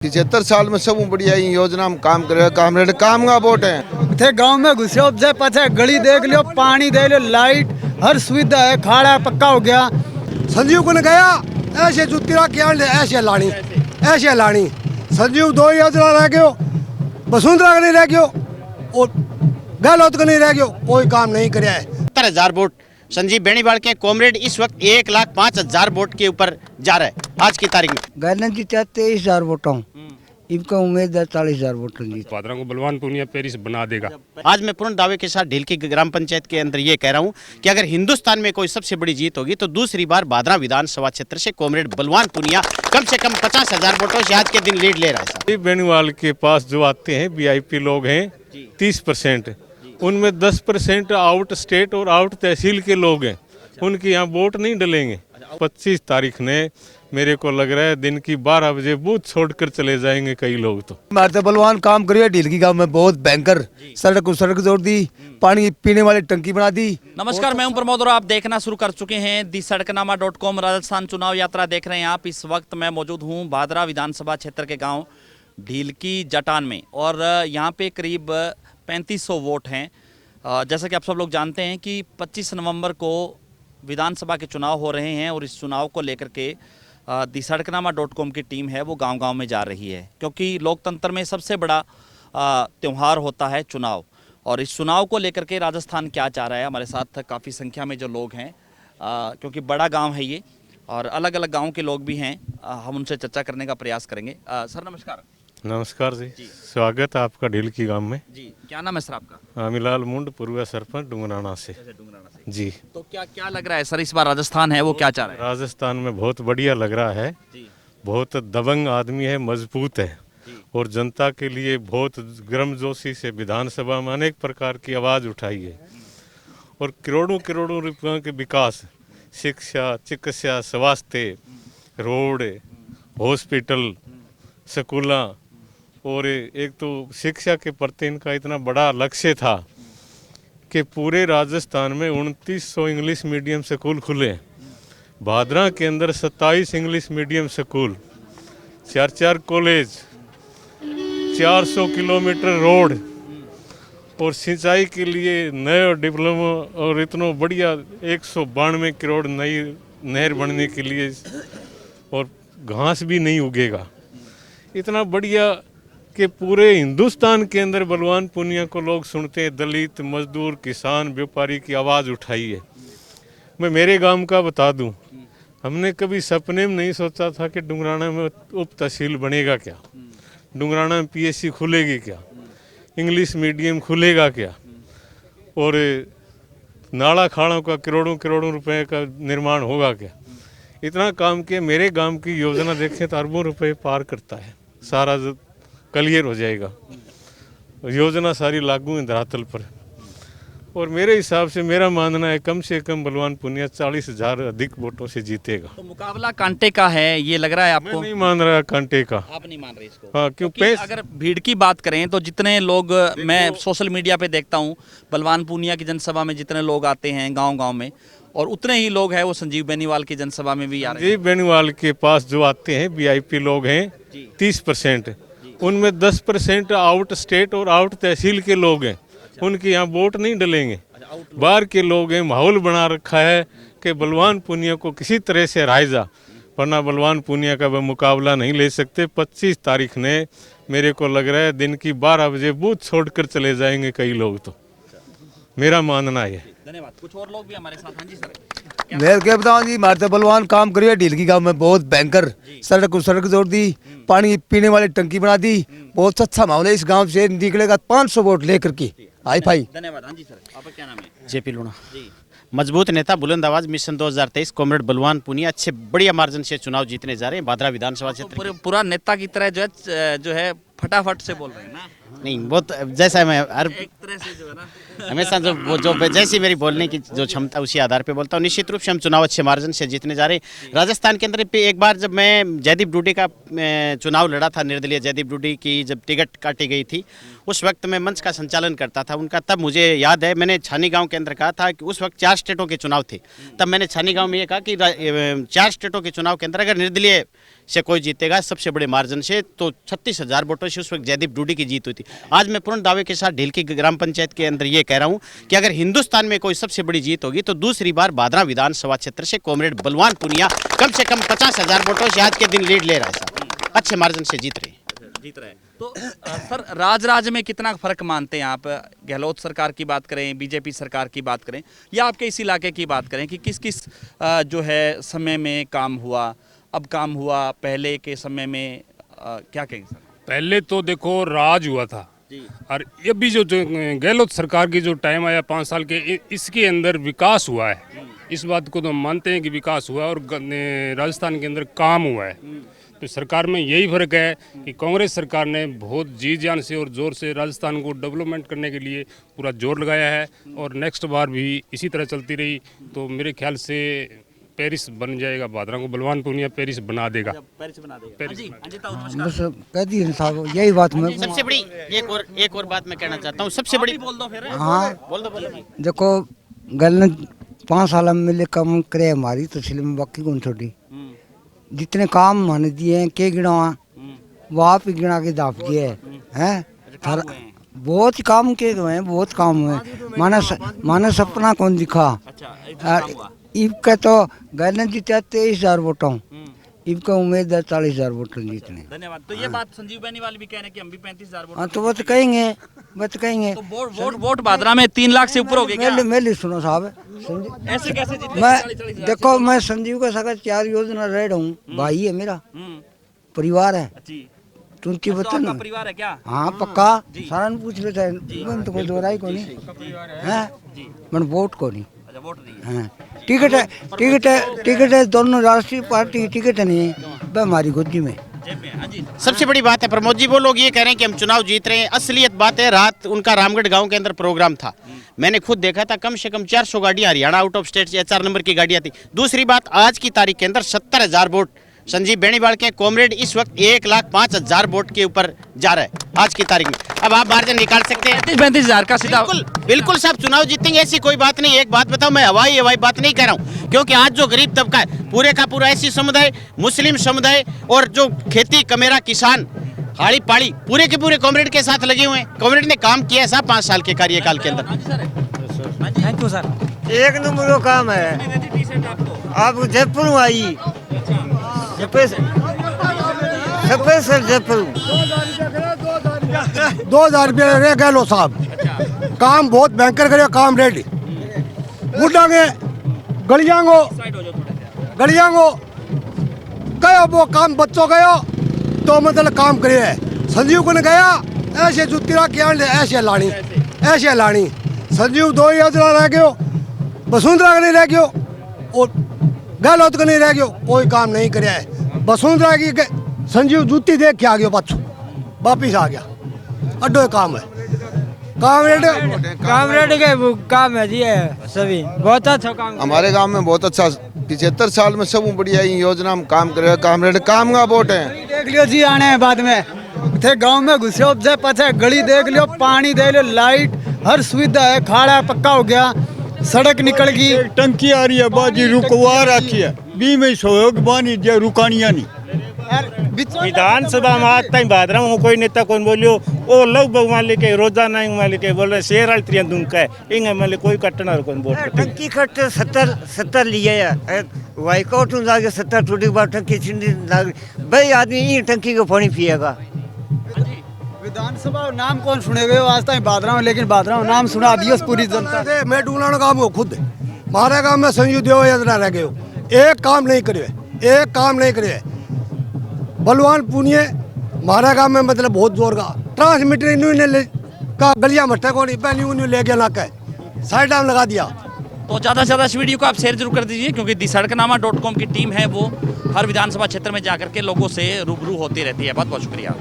75 साल में सब बढ़िया योजना में काम करे काम का वोट है। थे गांव में घुसे से पछे गली देख लियो, पानी दे लियो, लाइट हर सुविधा है, खाड़ा पक्का हो गया। संजीव को गया ऐसे जुतिरा क्या ऐसे लानी संजीव 2 योजना रह गयो, वसुंधरा का नहीं रह गयो और गहलोत का नहीं रह गयो, कोई काम नहीं कराया है। 70,000 वोट संजीव बेनीवाल के कॉमरेड इस वक्त 1,05,000 वोट के ऊपर जा रहा है आज की तारीख में। गैलन जी 23,000 वोटों, इनका उम्मीद है 40,000 वोट जीत। भादरा को बलवान पूनिया पेरिस बना देगा। आज मैं पूर्ण दावे के साथ ढीलकी ग्राम पंचायत के अंदर ये कह रहा हूँ कि अगर हिंदुस्तान में कोई सबसे बड़ी जीत होगी तो दूसरी बार भादरा विधानसभा क्षेत्र से कॉमरेड बलवान पूनिया कम से कम 50,000 वोटों से आज के दिन लीड ले रहा है। संजीव बेनीवाल के पास जो आते हैं वीआईपी लोग हैं 30%, उनमें 10% आउट स्टेट और आउट तहसील के लोग हैं, उनके यहाँ वोट नहीं डलेंगे। 25 तारीख ने मेरे को लग रहा है दिन की 12 बजे बूथ छोड़कर चले जाएंगे कई लोग। तो हमारे बलवान काम करिए, ढीलकी गांव में बहुत भयंकर सड़क जोड़ दी, पानी पीने वाली टंकी बना दी। नमस्कार, मैं हूं प्रमोद और आप देखना शुरू कर चुके हैं दी सड़कनामा.com राजस्थान चुनाव यात्रा देख रहे हैं आप। इस वक्त मैं मौजूद हूं भादरा विधानसभा क्षेत्र के गांव ढीलकी जटान में और यहां पे करीब 3500 वोट हैं। जैसा कि आप सब लोग जानते हैं कि 25 नवंबर को विधानसभा के चुनाव हो रहे हैं और इस चुनाव को लेकर के दी सड़कनामा.com की टीम है वो गांव-गांव में जा रही है, क्योंकि लोकतंत्र में सबसे बड़ा त्यौहार होता है चुनाव। और इस चुनाव को लेकर के राजस्थान क्या चाह रहा है, हमारे साथ काफ़ी संख्या में जो लोग हैं, क्योंकि बड़ा गांव है ये और अलग अलग गांव के लोग भी हैं, हम उनसे चर्चा करने का प्रयास करेंगे। सर नमस्कार। नमस्कार जी, स्वागत है आपका ढीलकी गांव में। जी, क्या नाम है सर आपका? अमिलाल मुंड, पूर्व सरपंच डुंगराना से। जी, तो क्या लग रहा है सर, इस बार राजस्थान है वो क्या चाह रहा है? राजस्थान में बहुत बढ़िया लग रहा है जी। बहुत दबंग आदमी है, मजबूत है और जनता के लिए बहुत गर्मजोशी से विधानसभा में अनेक प्रकार की आवाज़ उठाई है और करोड़ों रुपयों के विकास, शिक्षा, चिकित्सा, स्वास्थ्य, रोड, हॉस्पिटल, स्कूला और एक तो शिक्षा के प्रति इनका इतना बड़ा लक्ष्य था कि पूरे राजस्थान में 2900 इंग्लिश मीडियम स्कूल खुले। भादरा के अंदर 27 English medium school, 4 college, 400 kilometre road और सिंचाई के लिए नए डिप्लोमा और इतना बढ़िया 192 करोड़ नई नहर बनने के लिए और घास भी नहीं उगेगा। इतना बढ़िया कि पूरे हिंदुस्तान के अंदर बलवान पूनिया को लोग सुनते हैं। दलित, मजदूर, किसान, व्यापारी की आवाज़ उठाई है। मैं मेरे गांव का बता दूं, हमने कभी सपने में नहीं सोचा था कि डुंगराना में उप तहसील बनेगा क्या, डुंगराना में पीएससी खुलेगी क्या, इंग्लिश मीडियम खुलेगा क्या और नाला खाड़ों का करोड़ों रुपए का निर्माण होगा क्या। इतना काम किया। मेरे गांव की योजना देखें तो अरबों रुपए पार करता है, सारा क्लियर हो जाएगा। योजना सारी लागू है धरातल पर और मेरे हिसाब से मेरा मानना है कम से कम बलवान पूनिया 40,000 अधिक वोटों से जीतेगा। तो मुकाबला कांटे का है ये लग रहा है आपको? मैं नहीं मान रहा कांटे का। आप नहीं मान रहे इसको? हाँ, क्योंकि अगर भीड़ की बात करें तो जितने लोग मैं सोशल मीडिया पे देखता हूँ, बलवान पूनिया की जनसभा में जितने लोग आते हैं गाँव में, और उतने ही लोग हैं वो संजीव बेनीवाल की जनसभा में भी आ रहे हैं। संजीव बेनीवाल के पास जो आते हैं वीआईपी लोग हैं 30%, उनमें 10% आउट स्टेट और आउट तहसील के लोग हैं, उनके यहाँ वोट नहीं डलेंगे। बाहर के लोग हैं, माहौल बना रखा है कि बलवान पूनिया को किसी तरह से हराया जा, वरना बलवान पूनिया का वह मुकाबला नहीं ले सकते। 25 तारीख ने मेरे को लग रहा है दिन की 12 बजे बूथ छोड़कर चले जाएंगे कई लोग। तो मेरा मानना है। धन्यवाद। कुछ और लोग भी हमारे साथ। हाँ जी सर। मैं क्या बताऊं जी, हमारे बलवान काम करिए, ढीलकी गांव में बहुत भयंकर सड़क जोड़ दी, पानी पीने वाली टंकी बना दी। बहुत अच्छा माहौल है, इस गांव से निकलेगा 500 वोट लेकर के आई भाई। धन्यवाद। हाँ जी सर, आपका क्या नाम है? जेपी लूणा जी। मजबूत नेता, बुलंद आवाज, मिशन 2023, कॉमरेड बलवान पूनिया अच्छे बढ़िया मार्जिन से चुनाव जीतने जा रहे हैं भादरा विधानसभा क्षेत्र। पूरा नेता की तरह जो है फटाफट से बोल रहे हैं ना? नहीं, बहुत जैसा मैं हर एक तरह से जो है ना हमेशा जो जैसी मेरी बोलने की जो क्षमता उसी आधार पे बोलता हूँ। निश्चित रूप से हम चुनाव अच्छे मार्जिन से जीतने जा रहे हैं। राजस्थान के अंदर पे एक बार जब मैं जयदीप डूडी का चुनाव लड़ा था, निर्दलीय जयदीप डूडी की जब टिकट काटी गई थी, उस वक्त मैं मंच का संचालन करता था उनका। तब मुझे याद है मैंने छानी गाँव के अंदर कहा था कि उस वक्त 4 स्टेटों के चुनाव थे। तब मैंने छानी गाँव में ये कहा कि 4 स्टेटों के चुनाव के अंदर अगर निर्दलीय से कोई जीतेगा सबसे बड़े मार्जिन से, तो 36,000 वोटों से उस वक्त जयदीप डूडी की जीत हुई थी। आज मैं पूर्ण दावे के साथ ढीलकी ग्राम पंचायत के अंदर ये कह रहा हूँ कि अगर हिंदुस्तान में कोई सबसे बड़ी जीत होगी तो दूसरी बार भादरा विधानसभा क्षेत्र से कॉमरेड बलवान पुनिया कम से कम 50,000 वोटों से आज के दिन लीड ले रहा है साहब। अच्छे मार्जिन से जीत रहे हैं। तो सर, राज में कितना फर्क मानते हैं आप? गहलोत सरकार की बात करें, बीजेपी सरकार की बात करें, या आपके इस इलाके की बात करें कि किस किस जो है समय में काम हुआ, अब काम हुआ, पहले के समय में क्या कहेंगे सर? पहले तो देखो राज हुआ था, और ये भी जो गहलोत सरकार की जो टाइम आया 5 साल के, इसके अंदर विकास हुआ है। इस बात को तो हम मानते हैं कि विकास हुआ और राजस्थान के अंदर काम हुआ है। तो सरकार में यही फर्क है कि कांग्रेस सरकार ने बहुत जी जान से और जोर से राजस्थान को डेवलपमेंट करने के लिए पूरा जोर लगाया है, और नेक्स्ट बार भी इसी तरह चलती रही तो मेरे ख्याल से पेरिस बन जाएगा। भादरा को बलवान पुनिया पेरिस बना देगा। पेरिस बना देगा। पेरिस बस कह दी साहब, यही बात मैं सबसे बड़ी एक और बात मैं कहना चाहता हूँ। सबसे बड़ी बोल दो फिर। हाँ बोल दो भाई। देखो गल ने 5 साल में मिले कम करे हमारी तस्लीम में बाकी कौन छोटी। जितने काम माने दिए हैं के गिना वो आप ही गिना के दाप दिए हैं। बहुत काम के हुए हैं, बहुत काम हुए। माने सपना कौन दिखा। इब के तो गल ने जीते 23,000 वोटों, इब का उम्मीद है 40,000 वोटों जीतने। धन्यवाद। तो ये बात संजीव बेनीवाल भी कह रहे हैं कि हम भी 35,000 वोट। हाँ तो वो तो कहेंगे, तो वोट भादरा में 3 लाख से ऊपर हो गए क्या? मेरी सुनो साहब, ऐसे कैसे जीते? मैं देखो मैं संजीव का सगा 4 योजना रह रहा हूँ, भाई है मेरा, परिवार है। तुमकी बता ना परिवार है क्या? हाँ पक्का, सारा पूछ लेता है तो कोई दोहराई को नहीं है, मन वोट को नहीं। हाँ टिकट है दोनों राष्ट्रीय पार्टी की टिकट नहीं है हमारी गोदी में। सबसे बड़ी बात है प्रमोद जी, वो लोग ये कह रहे हैं कि हम चुनाव जीत रहे हैं। असलियत बात है, रात उनका रामगढ़ गांव के अंदर प्रोग्राम था, मैंने खुद देखा था। कम से कम 400 गाड़ियां हरियाणा आउट ऑफ स्टेट से 4 नंबर की गाड़ियां थी। दूसरी बात, आज की तारीख के अंदर 70,000 वोट संजीव बेनीवाल के कॉमरेड इस वक्त 1,05,000 वोट के ऊपर जा रहा है आज की तारीख में। अब आप मार्जिन निकाल सकते हैं 35,000 का सीधा। बिल्कुल साहब, चुनाव जीतेंगे ऐसी कोई बात नहीं। एक बात बताओ, मैं हवाई बात नहीं कह रहा हूँ, क्योंकि आज जो गरीब तबका है पूरे का पूरा ऐसी समुदाय, मुस्लिम समुदाय और जो खेती कमेरा किसान हाड़ी पाड़ी पूरे के पूरे कॉमरेड के साथ लगे हुए हैं। कॉमरेड ने काम किया है साहब 5 साल के कार्यकाल के अंदर। Thank you sir. एक नंबर का काम है। आप जयपुर आई सर जयपुर 2,000 रुपये रह गए लो साहब। काम बहुत भयंकर करे, काम रेडी बुढ़ांगे गलियांगो गयो वो काम बच्चों गयो तो मतलब काम करे। संजीव को ने गया ऐसे जुतिरा क्या ऐसे लानी संजीव 2 योजना रह गयो, वसुंधरा का नहीं रह गयो और गहलोत का नहीं रह गयो, कोई काम नहीं करे है। वसुंधरा की संजीव जूती देख के आ गया, पाछू वापिस आ गया। अड्डो काम है, कामरेड के काम है जी, सभी बहुत अच्छा काम। हमारे गांव में बहुत अच्छा 75 साल में सब बढ़िया योजना में काम करे। कामरेड काम का वोट है। देख लियो जी, आने हैं बाद में थे गांव में घुसे से पछे गली देख लियो, पानी देख लियो, लाइट हर सुविधा है, खाड़ा पक्का हो गया, सड़क निकल गई। टंकी आ रही है बाजी रुकवा रखी है, बी में सहयोग बानी जे रुकानिया नहीं। विधानसभा में आज तक भादरा में कोई नेता कौन बोलियो वो लोग मान लेके रोजाना मान लेके बोल रहे शेर आल त्रियन दुम का इंगे मान ले कोई कटना कौन बोल टंकी कट 70 लिए है वाइकआउट में जाके 70 टूटी बार टंकी छिंडी लाग भाई आदमी ये टंकी को पानी पिएगा। विधानसभा नाम कौन सुनेगा आज तक भादरा में, लेकिन भादरा में नाम सुना दियो पूरी जनता। मैं डूलाना काम हो खुद हमारे गाँव में संजीव देव योजना रह गए, एक काम नहीं करे। बलवान पुनिया हमारा गाँव में मतलब बहुत जोर का ट्रांसमीटर इन्होंने का गलियां मट्टा को नहीं ले गया, लाका साइड डाम लगा दिया। तो ज़्यादा से ज़्यादा इस वीडियो को आप शेयर जरूर कर दीजिए, क्योंकि दिसड़कनामा.com की टीम है वो हर विधानसभा क्षेत्र में जाकर के लोगों से रूबरू होती रहती है। बहुत बहुत शुक्रिया।